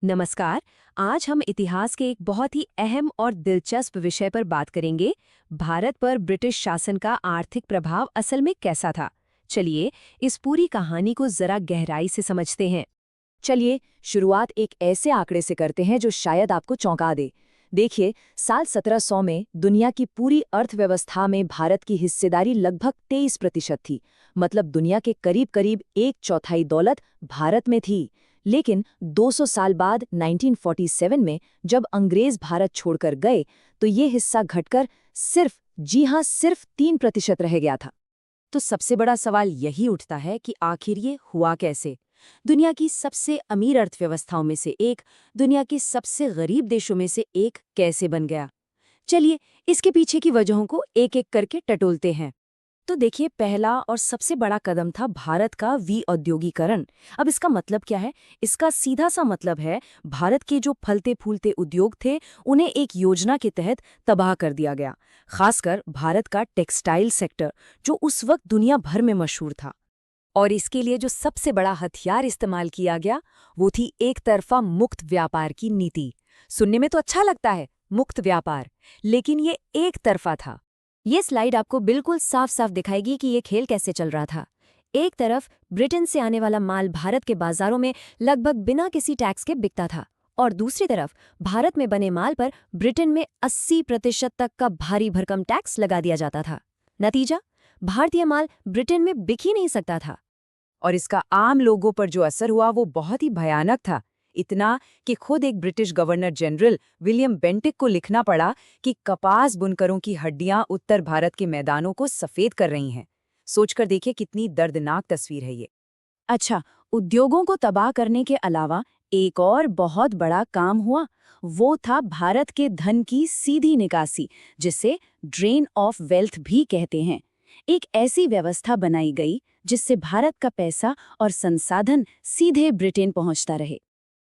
नमस्कार। आज हम इतिहास के एक बहुत ही अहम और दिलचस्प विषय पर बात करेंगे। भारत पर ब्रिटिश शासन का आर्थिक प्रभाव असल में कैसा था। चलिए इस पूरी कहानी को जरा गहराई से समझते हैं। चलिए शुरुआत एक ऐसे आंकड़े से करते हैं जो शायद आपको चौंका दे। देखिए, साल 1700 में दुनिया की पूरी अर्थव्यवस्था में भारत की हिस्सेदारी लगभग 23% थी। मतलब दुनिया के करीब करीब एक चौथाई दौलत भारत में थी। लेकिन 200 साल बाद 1947 में जब अंग्रेज भारत छोड़कर गए तो ये हिस्सा घटकर सिर्फ 3% रह गया था। तो सबसे बड़ा सवाल यही उठता है कि आखिर ये हुआ कैसे। दुनिया की सबसे अमीर अर्थव्यवस्थाओं में से एक, दुनिया के सबसे गरीब देशों में से एक कैसे बन गया। चलिए इसके पीछे की वजहों को एक एक करके टटोलते हैं। तो देखिए, पहला और सबसे बड़ा कदम था भारत का विऔद्योगीकरण। अब इसका मतलब क्या है? इसका सीधा सा मतलब है भारत के जो फलते फूलते उद्योग थे उन्हें एक योजना के तहत तबाह कर दिया गया। खासकर भारत का टेक्सटाइल सेक्टर, जो उस वक्त दुनिया भर में मशहूर था। और इसके लिए जो सबसे बड़ा हथियार इस्तेमाल किया गया वो थी एक तरफा मुक्त व्यापार की नीति। सुनने में तो अच्छा लगता है, मुक्त व्यापार, लेकिन ये एक तरफा था। ये स्लाइड आपको बिल्कुल साफ साफ दिखाएगी कि ये खेल कैसे चल रहा था। एक तरफ ब्रिटेन से आने वाला माल भारत के बाजारों में लगभग बिना किसी टैक्स के बिकता था, और दूसरी तरफ भारत में बने माल पर ब्रिटेन में 80% तक का भारी भरकम टैक्स लगा दिया जाता था। नतीजा, भारतीय माल ब्रिटेन में बिक ही नहीं सकता था। और इसका आम लोगों पर जो असर हुआ वो बहुत ही भयानक था। इतना कि खुद एक British governor general William Bentinck को लिखना पड़ा कि कपास बुनकरों की हड्डियां उत्तर भारत के मैदानों को सफेद कर रही हैं। सोचकर देखिए कितनी दर्दनाक तस्वीर है ये। अच्छा, उद्योगों को तबाह करने के अलावा एक और बहुत बड़ा काम हुआ। वो था भारत के धन की सीधी निकासी, जिसे ड्रेन ऑफ वेल्थ भी कहते हैं। एक ऐसी व्यवस्था बनाई गई जिससे भारत का पैसा और संसाधन सीधे ब्रिटेन पहुंचता रहे।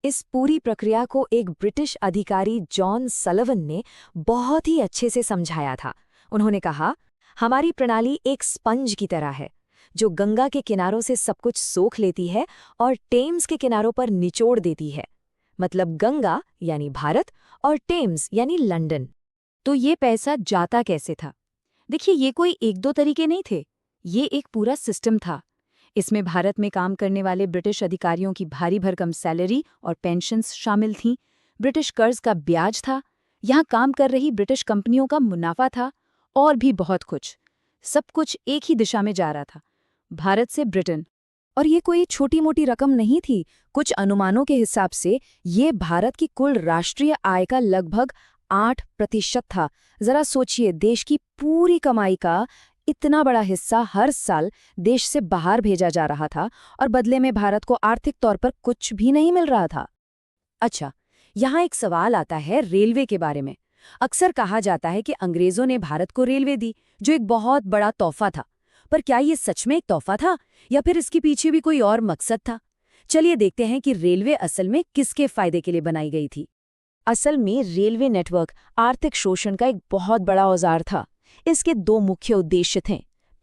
इस पूरी प्रक्रिया को एक ब्रिटिश अधिकारी जॉन सलिवन ने बहुत ही अच्छे से समझाया था। उन्होंने कहा, हमारी प्रणाली एक स्पंज की तरह है जो गंगा के किनारों से सब कुछ सोख लेती है और टेम्स के किनारों पर निचोड़ देती है। मतलब गंगा यानी भारत और टेम्स यानी लंदन। तो ये पैसा जाता कैसे था? देखिए, ये कोई एक दो तरीके नहीं थे, ये एक पूरा सिस्टम था। इसमें भारत में काम करने वाले ब्रिटिश अधिकारियों की भारी भरकम सैलरी और पेंशन्स शामिल थीं। ब्रिटिश कर्ज का ब्याज था, यहाँ काम कर रही ब्रिटिश कंपनियों का मुनाफा था, और भी बहुत कुछ। सब कुछ एक ही दिशा में जा रहा था, भारत से ब्रिटेन। और ये कोई छोटी मोटी रकम नहीं थी। कुछ अनुमानों के हिसाब से ये भारत की कुल राष्ट्रीय आय का लगभग 8% था। जरा सोचिए, देश की पूरी कमाई का इतना बड़ा हिस्सा हर साल देश से बाहर भेजा जा रहा था, और बदले में भारत को आर्थिक तौर पर कुछ भी नहीं मिल रहा था। अच्छा, यहाँ एक सवाल आता है रेलवे के बारे में। अक्सर कहा जाता है कि अंग्रेजों ने भारत को रेलवे दी, जो एक बहुत बड़ा तोहफा था। पर क्या ये सच में एक तोहफा था, या फिर इसके पीछे भी कोई और मकसद था? चलिए देखते हैं कि रेलवे असल में किसके फायदे के लिए बनाई गई थी। असल में रेलवे नेटवर्क आर्थिक शोषण का एक बहुत बड़ा औजार था। इसके दो मुख्य उद्देश्य थे।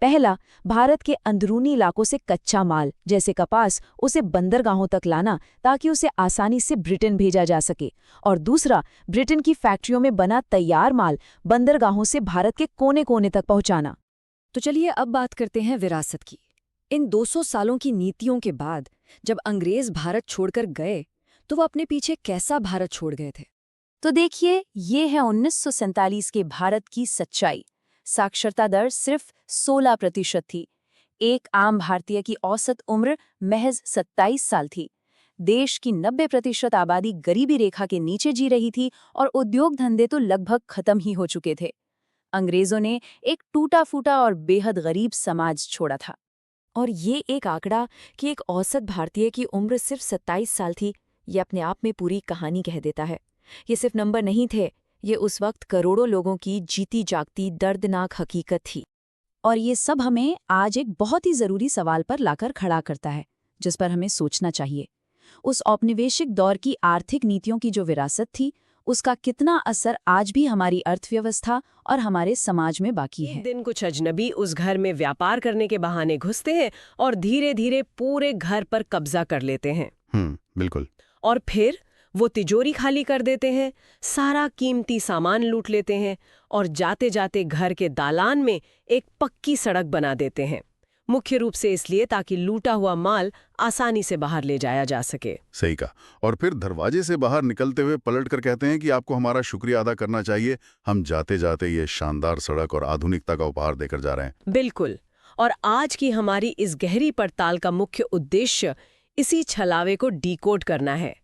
पहला, भारत के अंदरूनी इलाकों से कच्चा माल जैसे कपास उसे बंदरगाहों तक लाना ताकि उसे आसानी से ब्रिटेन भेजा जा सके, और दूसरा, ब्रिटेन की फैक्ट्रियों में बना तैयार माल बंदरगाहों से भारत के कोने कोने तक पहुंचाना। तो चलिए अब बात करते हैं विरासत की। इन 200 सालों की नीतियों के बाद जब अंग्रेज भारत छोड़कर गए तो वो अपने पीछे कैसा भारत छोड़ गए थे? तो देखिए, ये है 1947 के भारत की सच्चाई। साक्षरता दर सिर्फ 16% थी। एक आम भारतीय की औसत उम्र महज 27 साल थी। देश की 90% आबादी गरीबी रेखा के नीचे जी रही थी, और उद्योग धंधे तो लगभग खत्म ही हो चुके थे। अंग्रेजों ने एक टूटा फूटा और बेहद गरीब समाज छोड़ा था। और ये एक आंकड़ा कि एक औसत भारतीय की उम्र सिर्फ 27 साल थी, ये अपने आप में पूरी कहानी कह देता है। ये सिर्फ नंबर नहीं थे, ये उस वक्त करोड़ों लोगों की जीती जागती दर्दनाक हकीकत थी। और ये सब हमें आज एक बहुत ही ज़रूरी सवाल पर लाकर खड़ा करता है, जिस पर हमें सोचना चाहिए। उस औपनिवेशिक दौर की आर्थिक नीतियों की जो विरासत थी, उसका कितना असर आज भी हमारी अर्थव्यवस्था और हमारे समाज में बाकी है। एक दिन कुछ अजनबी उस घर में व्यापार करने के बहाने घुसते हैं और धीरे धीरे पूरे घर पर कब्जा कर लेते हैं। बिल्कुल। और फिर वो तिजोरी खाली कर देते हैं, सारा कीमती सामान लूट लेते हैं और जाते जाते घर के दालान में एक पक्की सड़क बना देते हैं, मुख्य रूप से इसलिए ताकि लूटा हुआ माल आसानी से बाहर ले जाया जा सके। सही कहा। और फिर दरवाजे से बाहर निकलते हुए पलट कर कहते हैं कि आपको हमारा शुक्रिया अदा करना चाहिए, हम जाते जाते ये शानदार सड़क और आधुनिकता का उपहार देकर जा रहे हैं। बिल्कुल। और आज की हमारी इस गहरी पड़ताल का मुख्य उद्देश्य इसी छलावे को डिकोड करना है।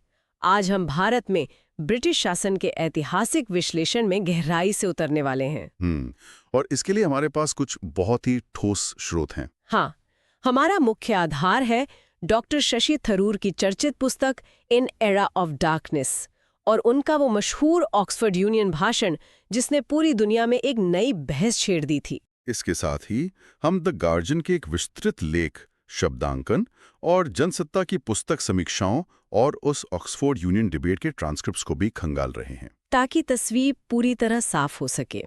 आज हम भारत में ब्रिटिश शासन के ऐतिहासिक विश्लेषण में गहराई से उतरने वाले हैं। और इसके लिए हमारे पास कुछ बहुत ही ठोस स्रोत हैं। हाँ, हमारा मुख्य आधार है डॉक्टर शशि थरूर की चर्चित पुस्तक इन एरा ऑफ डार्कनेस और उनका वो मशहूर ऑक्सफोर्ड यूनियन भाषण जिसने पूरी दुनिया में एक नई बहस छेड़ दी थी। इसके साथ ही हम द गार्जियन के एक विस्तृत लेख, शब्दांकन और जनसत्ता की पुस्तक समीक्षाओं और उस ऑक्सफोर्ड यूनियन डिबेट के ट्रांसक्रिप्ट्स को भी खंगाल रहे हैं, ताकि तस्वीर पूरी तरह साफ हो सके।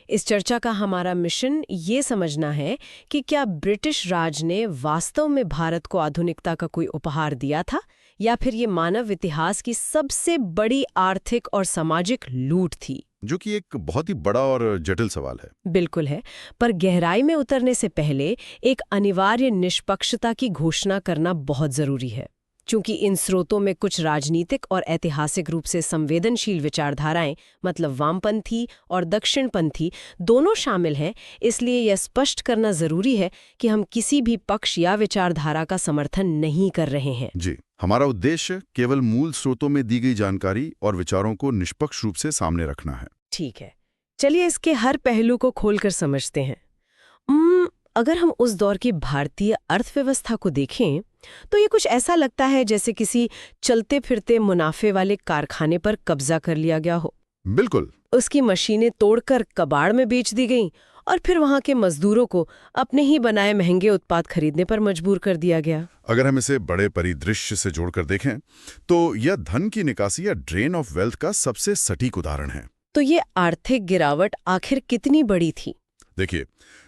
इस चर्चा का हमारा मिशन ये समझना है कि क्या ब्रिटिश राज ने वास्तव में भारत को आधुनिकता का कोई उपहार दिया था या फिर ये मानव इतिहास की सबसे बड़ी आर्थिक और सामाजिक लूट थी, जो कि एक बहुत ही बड़ा और जटिल सवाल है। बिल्कुल है, पर गहराई में उतरने से पहले एक अनिवार्य निष्पक्षता की घोषणा करना बहुत जरूरी है। चूंकि इन स्रोतों में कुछ राजनीतिक और ऐतिहासिक रूप से संवेदनशील विचारधाराएं, मतलब वामपंथी और दक्षिणपंथी, दोनों शामिल हैं, इसलिए यह स्पष्ट करना जरूरी है कि हम किसी भी पक्ष या विचारधारा का समर्थन नहीं कर रहे हैं। जी, हमारा उद्देश्य केवल मूल स्रोतों में दी गई जानकारी और विचारों को निष्पक्ष रूप से सामने रखना है। ठीक है, चलिए इसके हर पहलू को खोलकर समझते हैं। अगर हम उस दौर की भारतीय अर्थव्यवस्था को देखें तो ये कुछ ऐसा लगता है जैसे किसी चलते फिरते मुनाफे वाले कारखाने पर कब्जा कर लिया गया हो। बिल्कुल। उसकी मशीनें तोड़कर कबाड़ में बेच दी गईं और फिर वहां के मजदूरों को अपने ही बनाए महंगे उत्पाद खरीदने पर मजबूर कर दिया गया। अगर हम इसे बड़े परिदृश्य से जोड़कर देखें तो यह धन की निकासी या ड्रेन ऑफ वेल्थ का सबसे सटीक उदाहरण है। तो ये आर्थिक गिरावट आखिर कितनी बड़ी थी? देखिए,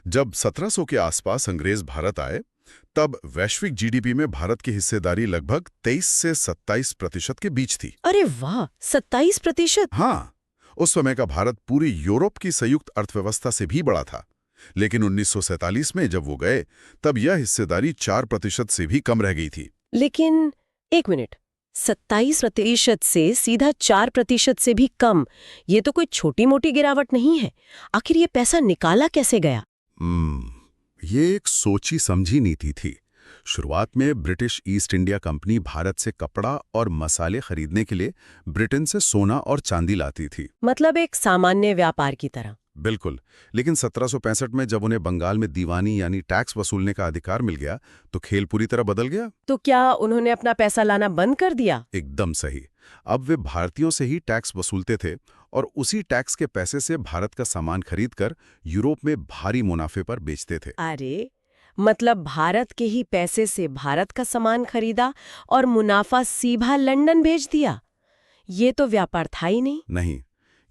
जब 1700 के आसपास अंग्रेज भारत आए तब वैश्विक जीडीपी में भारत की हिस्सेदारी लगभग 23 से 27% के बीच थी। अरे वाह, 27%! हाँ, उस समय का भारत पूरी यूरोप की संयुक्त अर्थव्यवस्था से भी बड़ा था। लेकिन 1947 में जब वो गए तब यह हिस्सेदारी 4% से भी कम रह गई थी। लेकिन एक मिनट, 27% से सीधा 4% से भी कम, ये तो कोई छोटी मोटी गिरावट नहीं है। आखिर ये पैसा निकाला कैसे गया? ये एक सोची समझी नीति थी। शुरुआत में British east India company Bharat से कपड़ा और मसाले खरीदने के लिए ब्रिटेन से सोना और चांदी लाती थी। मतलब एक सामान्य व्यापार की तरह। बिल्कुल। लेकिन 1765 में जब उन्हें बंगाल में दीवानी यानी टैक्स वसूलने का अधिकार मिल गया तो खेल पूरी तरह बदल गया। तो क्या उन्होंने अपना पैसा लाना बंद कर दिया? एकदम सही। अब वे भारतीयों से ही टैक्स वसूलते थे और उसी टैक्स के पैसे से भारत का सामान खरीदकर यूरोप में भारी मुनाफे पर बेचते थे। अरे, मतलब भारत के ही पैसे से भारत का सामान खरीदा और मुनाफा सीधा लंदन भेज दिया। ये तो व्यापार था ही नहीं। नहीं,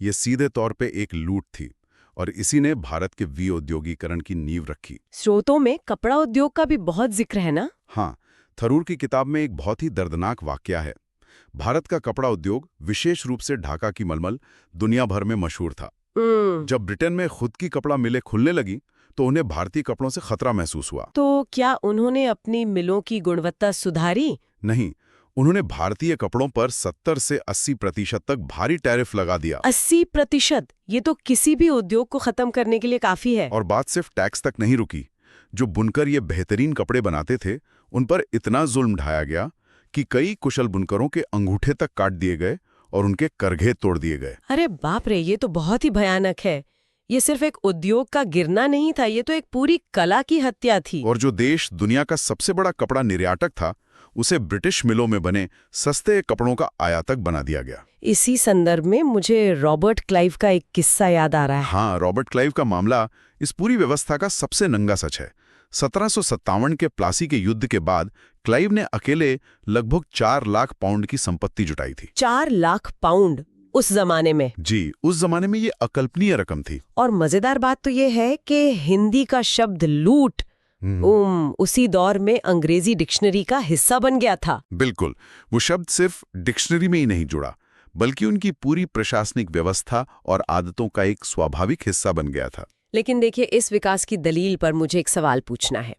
ये सीधे तौर पे एक लूट थी और इसी ने भारत के विऔद्योगीकरण की नींव रखी। स्रोतों में कपड़ा उद्योग का भी बहुत जिक्र है ना? हाँ, थरूर की किताब में एक बहुत ही दर्दनाक वाकया है। भारत का कपड़ा उद्योग, विशेष रूप से ढाका की मलमल, दुनिया भर में मशहूर था। जब ब्रिटेन में खुद की कपड़ा मिलें खुलने लगी तो उन्हें भारतीय कपड़ों से खतरा महसूस हुआ। तो क्या उन्होंने अपनी मिलों की गुणवत्ता सुधारी? नहीं, उन्होंने भारतीय कपड़ों पर 70 से 80% तक भारी टैरिफ लगा दिया। 80%? ये तो किसी भी उद्योग को खत्म करने के लिए काफी है। और बात सिर्फ टैक्स तक नहीं रुकी। जो बुनकर ये बेहतरीन कपड़े बनाते थे उन पर इतना जुल्म ढाया गया कि कई कुशल बुनकरों के अंगूठे तक काट दिए गए और उनके करघे तोड़ दिए गए। अरे बाप रे, ये तो बहुत ही भयानक है। ये सिर्फ एक उद्योग का गिरना नहीं था, ये तो एक पूरी कला की हत्या थी। और जो देश दुनिया का सबसे बड़ा कपड़ा निर्यातक था उसे ब्रिटिश मिलों में बने सस्ते कपड़ों का आयातक बना दिया गया। इसी संदर्भ में मुझे रॉबर्ट क्लाइव का एक किस्सा याद आ रहा है। हाँ, रॉबर्ट क्लाइव का मामला इस पूरी व्यवस्था का सबसे नंगा सच है। 1757 के प्लासी के युद्ध के बाद क्लाइव ने अकेले लगभग 4 लाख पाउंड की संपत्ति जुटाई थी। 4 लाख पाउंड उस जमाने में? जी, उस जमाने में ये अकल्पनीय रकम थी। और मजेदार बात तो ये है कि हिंदी का शब्द लूट उसी दौर में अंग्रेजी डिक्शनरी का हिस्सा बन गया था। बिल्कुल, वो शब्द सिर्फ डिक्शनरी में ही नहीं जुड़ा बल्कि उनकी पूरी प्रशासनिक व्यवस्था और आदतों का एक स्वाभाविक हिस्सा बन गया था। लेकिन देखिए, इस विकास की दलील पर मुझे एक सवाल पूछना है।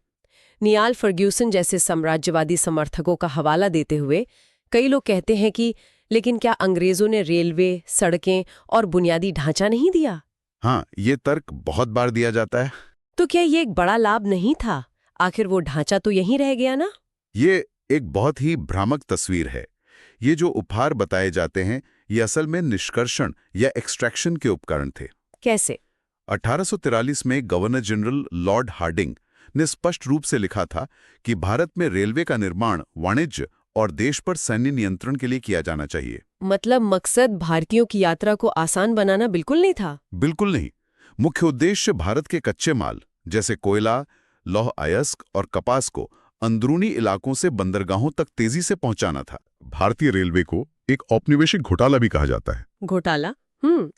नियाल फर्ग्यूसन जैसे साम्राज्यवादी समर्थकों का हवाला देते हुए कई लोग कहते हैं कि लेकिन क्या अंग्रेजों ने रेलवे, सड़कें और बुनियादी ढांचा नहीं दिया? हाँ, ये तर्क बहुत बार दिया जाता है। तो क्या ये एक बड़ा लाभ नहीं था? आखिर वो ढांचा तो यहीं रह गया ना? ये एक बहुत ही भ्रामक तस्वीर है। ये जो उपहार बताए जाते हैं, ये असल में निष्कर्षण या एक्सट्रैक्शन के उपकरण थे। कैसे? 1843 में गवर्नर जनरल लॉर्ड हार्डिंग ने स्पष्ट रूप से लिखा था कि भारत में रेलवे का निर्माण वाणिज्य और देश पर सैन्य नियंत्रण के लिए किया जाना चाहिए। मतलब मकसद भारतीयों की यात्रा को आसान बनाना बिल्कुल नहीं था? बिल्कुल नहीं। मुख्य उद्देश्य भारत के कच्चे माल जैसे कोयला, लौह अयस्क और कपास को अंदरूनी इलाकों से बंदरगाहों तक तेजी से पहुंचाना था। भारतीय रेलवे को एक औपनिवेशिक घोटाला भी कहा जाता है। घोटाला?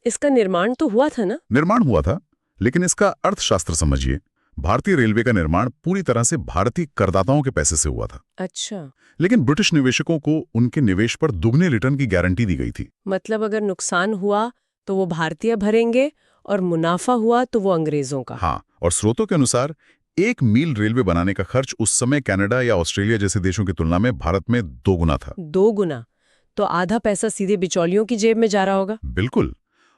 इसका निर्माण तो हुआ था ना? निर्माण हुआ था, लेकिन इसका अर्थशास्त्र समझिए। भारतीय रेलवे का निर्माण पूरी तरह से भारतीय करदाताओं के पैसे से हुआ था। अच्छा। लेकिन ब्रिटिश निवेशकों को उनके निवेश पर दुगने रिटर्न की गारंटी दी गई थी। मतलब अगर नुकसान हुआ तो वो भारतीय भरेंगे और मुनाफा हुआ तो वो अंग्रेजों का। हाँ, और स्रोतों के अनुसार 1 मील रेलवे बनाने का खर्च उस समय कनाडा या ऑस्ट्रेलिया जैसे देशों की तुलना में भारत में 2 गुना था। 2 गुना? तो आधा पैसा सीधे बिचौलियों की जेब में जा रहा होगा। बिल्कुल।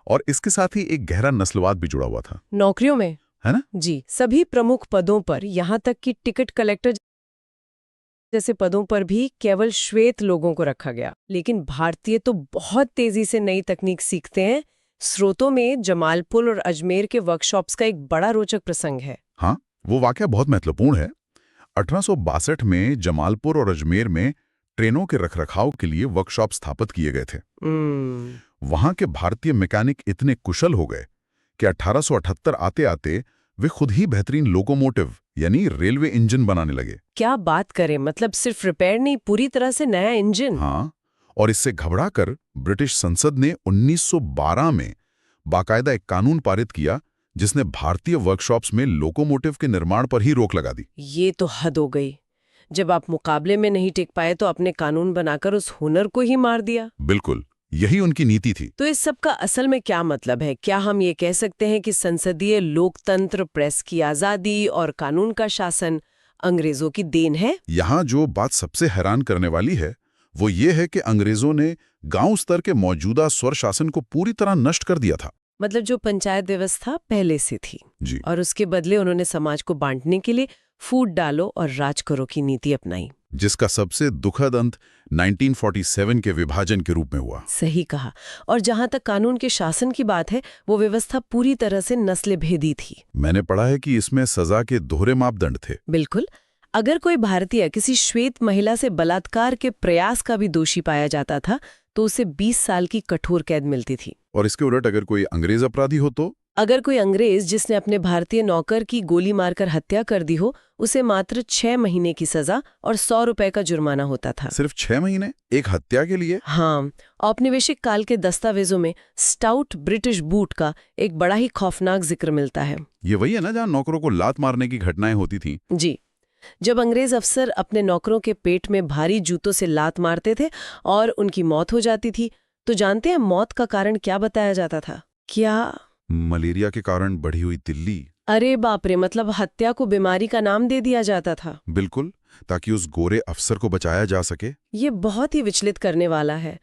और इसके साथ ही एक गहरा नस्लवाद भी जुड़ा हुआ था। नौकरियों में, है ना? जी, सभी प्रमुख पदों पर, यहाँ तक कि टिकट कलेक्टर जैसे पदों पर भी केवल श्वेत लोगों को रखा गया। लेकिन भारतीय तो बहुत तेजी से नई तकनीक सीखते हैं। स्रोतों में जमालपुर और अजमेर के वर्कशॉप्स का एक बड़ा रोचक प्रसंग है। हाँ, वो वाकया बहुत महत्वपूर्ण है। 1862 में जमालपुर और अजमेर में ट्रेनों के रखरखाव के लिए वर्कशॉप स्थापित किए गए थे। वहां के भारतीय मैकेनिक इतने कुशल हो गए कि 1878 आते-आते वे खुद ही बेहतरीन लोकोमोटिव यानी रेलवे इंजन बनाने लगे। क्या बात करें, मतलब सिर्फ रिपेयर नहीं, पूरी तरह से नया इंजन। हाँ, और इससे घबराकर ब्रिटिश संसद ने 1912 में बाकायदा एक कानून पारित किया जिसने भारतीय वर्कशॉप्स में लोकोमोटिव के निर्माण पर ही रोक लगा दी। ये तो हद हो गई। जब आप मुकाबले में नहीं टिक पाए तो अपने कानून बनाकर उस हुनर को ही मार दिया। बिल्कुल, यही उनकी नीति थी। तो इस सब का असल में क्या मतलब है? क्या हम ये कह सकते हैं कि संसदीय लोकतंत्र, प्रेस की आजादी और कानून का शासन अंग्रेजों की देन है? यहाँ जो बात सबसे हैरान करने वाली है वो ये है कि अंग्रेजों ने गांव स्तर के मौजूदा स्वर शासन को पूरी तरह नष्ट कर दिया था। मतलब जो पंचायत व्यवस्था पहले से थी जी। और उसके बदले उन्होंने समाज को बांटने के लिए फूट डालो और राज करो की नीति अपनाई, जिसका सबसे दुखद अंत 1947 के विभाजन के रूप में हुआ। सही कहा। और जहां तक कानून के शासन की बात है, वो व्यवस्था पूरी तरह से नस्ल भेदी थी। मैंने पढ़ा है कि इसमें सजा के दोहरे मापदंड थे। बिल्कुल। अगर कोई भारतीय किसी श्वेत महिला से बलात्कार के प्रयास का भी दोषी पाया जाता था तो उसे 20 साल की कठोर कैद मिलती थी। और इसके उलट अगर कोई अंग्रेज अपराधी हो तो? अगर कोई अंग्रेज जिसने अपने भारतीय नौकर की गोली मारकर हत्या कर दी हो, उसे मात्र 6 महीने की सजा और 100 रुपए का जुर्माना होता था। सिर्फ 6 महीने एक हत्या के लिए? हाँ। औपनिवेशिक काल के दस्तावेजों में स्टाउट ब्रिटिश बूट का एक बड़ा ही खौफनाक जिक्र मिलता है। ये वही है ना जहाँ नौकरों को लात मारने की घटनाएं होती थी? जी। जब अंग्रेज अफसर अपने नौकरों के पेट में भारी जूतों से लात मारते थे और उनकी मौत हो जाती थी, तो जानते हैं मौत का कारण क्या बताया जाता था? क्या? मलेरिया के कारण बढ़ी हुई तिल्ली। अरे बाप रे, मतलब हत्या को बीमारी का नाम दे दिया जाता था। बिल्कुल, ताकि उस गोरे अफसर को बचाया जा सके। ये बहुत ही विचलित करने वाला है।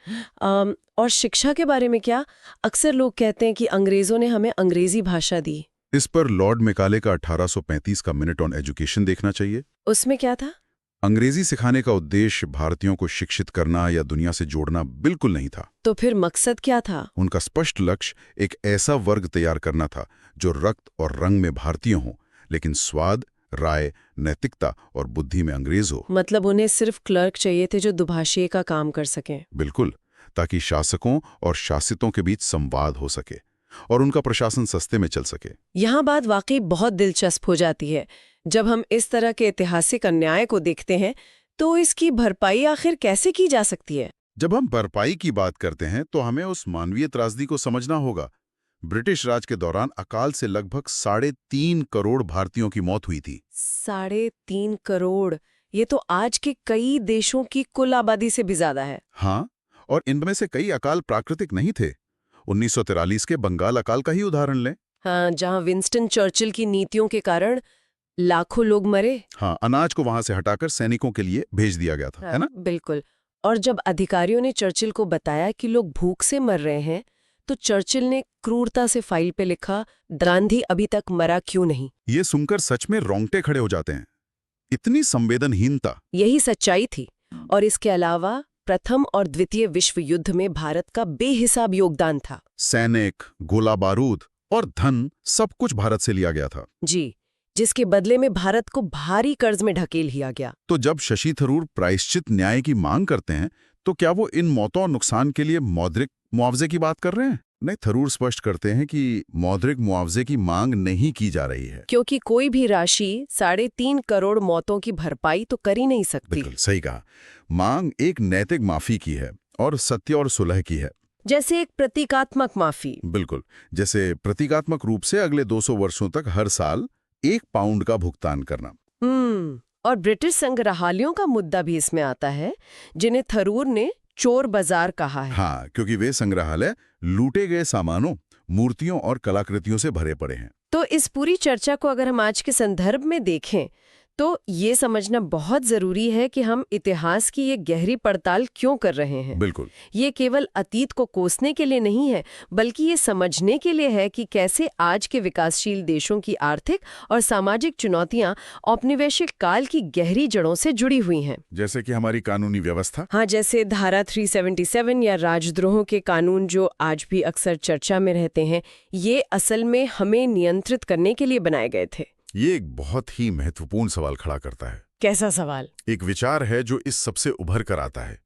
और शिक्षा के बारे में क्या? अक्सर लोग कहते हैं कि अंग्रेजों ने हमें अंग्रेजी भाषा दी। इस पर लॉर्ड मैकाले का 1835 का मिनट ऑन एजुकेशन देखना चाहिए। उसमें क्या था? अंग्रेजी सिखाने का उद्देश्य भारतीयों को शिक्षित करना या दुनिया से जोड़ना बिल्कुल नहीं था। तो फिर मकसद क्या था? उनका स्पष्ट लक्ष्य एक ऐसा वर्ग तैयार करना था जो रक्त और रंग में भारतीय हो, लेकिन स्वाद, राय, नैतिकता और बुद्धि में अंग्रेज हो। मतलब उन्हें सिर्फ क्लर्क चाहिए थे जो दुभाषी का काम कर सकें। बिल्कुल, ताकि शासकों और शासितों के बीच संवाद हो सके और उनका प्रशासन सस्ते में चल सके। यहाँ बात वाकई बहुत दिलचस्प हो जाती है। जब हम इस तरह के ऐतिहासिक अन्याय को देखते हैं तो इसकी भरपाई आखिर कैसे की जा सकती है? जब हम भरपाई की बात करते हैं तो हमें उस मानवीय त्रासदी को समझना होगा। ब्रिटिश राज के दौरान अकाल से लगभग 3.5 करोड़ भारतीयों की मौत हुई थी। 3.5 करोड़? ये तो आज के कई देशों की कुल आबादी से भी ज्यादा है। हाँ, और इनमें से कई अकाल प्राकृतिक नहीं थे। 1943 के बंगाल अकाल का ही उदाहरण लें। हाँ, जहाँ विंस्टन चर्चिल की नीतियों के कारण लाखों लोग मरे। हाँ, अनाज को वहां से हटाकर सैनिकों के लिए भेज दिया गया था, है ना? बिल्कुल। और जब अधिकारियों ने चर्चिल को बताया कि लोग भूख से मर रहे हैं, तो चर्चिल ने क्रूरता से फाइल पे लिखा, गांधी अभी तक मरा क्यों नहीं। ये सुनकर सच में रोंगटे खड़े हो जाते हैं। इतनी संवेदनहीनता। यही सच्चाई थी। और इसके अलावा प्रथम और द्वितीय विश्व युद्ध में भारत का बेहिसाब योगदान था। सैनिक, गोला बारूद और धन सब कुछ भारत से लिया गया था। जी, जिसके बदले में भारत को भारी कर्ज में ढकेल लिया गया। तो जब शशि थरूर प्रायश्चित न्याय की मांग करते हैं, तो क्या वो इन मौतों और नुकसान के लिए मौद्रिक मुआवजे की बात कर रहे हैं? नहीं, थरूर स्पष्ट करते हैं कि मौद्रिक मुआवजे की मांग नहीं की जा रही है, क्योंकि कोई भी राशि 3.5 करोड़ मौतों की भरपाई तो कर ही नहीं सकती। बिल्कुल सही कहा। मांग एक नैतिक माफी की है और सत्य और सुलह की है। जैसे एक प्रतीकात्मक माफी। बिल्कुल, जैसे प्रतीकात्मक रूप से अगले 200 वर्षों तक हर साल 1 पाउंड का भुगतान करना। और ब्रिटिश संग्रहालयों का मुद्दा भी इसमें आता है, जिन्हें थरूर ने चोर बाजार कहा है। हाँ, क्योंकि वे संग्रहालय लूटे गए सामानों, मूर्तियों और कलाकृतियों से भरे पड़े हैं। तो इस पूरी चर्चा को अगर हम आज के संदर्भ में देखें, तो ये समझना बहुत जरूरी है कि हम इतिहास की ये गहरी पड़ताल क्यों कर रहे हैं। बिल्कुल। ये केवल अतीत को कोसने के लिए नहीं है, बल्कि ये समझने के लिए है कि कैसे आज के विकासशील देशों की आर्थिक और सामाजिक चुनौतियां औपनिवेशिक काल की गहरी जड़ों से जुड़ी हुई हैं। जैसे कि हमारी कानूनी व्यवस्था। हाँ, जैसे धारा 377 या राजद्रोह के कानून जो आज भी अक्सर चर्चा में रहते हैं, ये असल में हमें नियंत्रित करने के लिए बनाए गए थे। ये एक बहुत ही महत्वपूर्ण सवाल खड़ा करता है। कैसा सवाल? एक विचार है जो इस सबसे उभर कर आता है।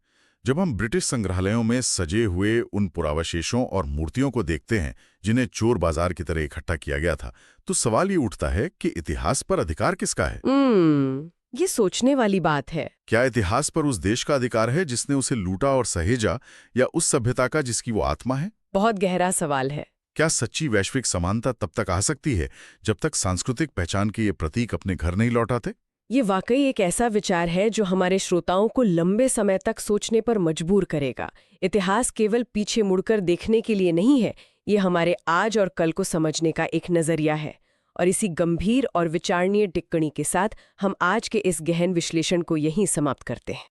जब हम ब्रिटिश संग्रहालयों में सजे हुए उन पुरावशेषों और मूर्तियों को देखते हैं जिन्हें चोर बाजार की तरह इकट्ठा किया गया था, तो सवाल ये उठता है कि इतिहास पर अधिकार किसका है? ये सोचने वाली बात है। क्या इतिहास पर उस देश का अधिकार है जिसने उसे लूटा और सहेजा, या उस सभ्यता का जिसकी वो आत्मा है? बहुत गहरा सवाल है। क्या सच्ची वैश्विक समानता तब तक आ सकती है जब तक सांस्कृतिक पहचान के ये प्रतीक अपने घर नहीं लौटाते? ये वाकई एक ऐसा विचार है जो हमारे श्रोताओं को लंबे समय तक सोचने पर मजबूर करेगा। इतिहास केवल पीछे मुड़कर देखने के लिए नहीं है, ये हमारे आज और कल को समझने का एक नजरिया है। और इसी गंभीर और विचारणीय टिप्पणी के साथ हम आज के इस गहन विश्लेषण को यहीं समाप्त करते हैं।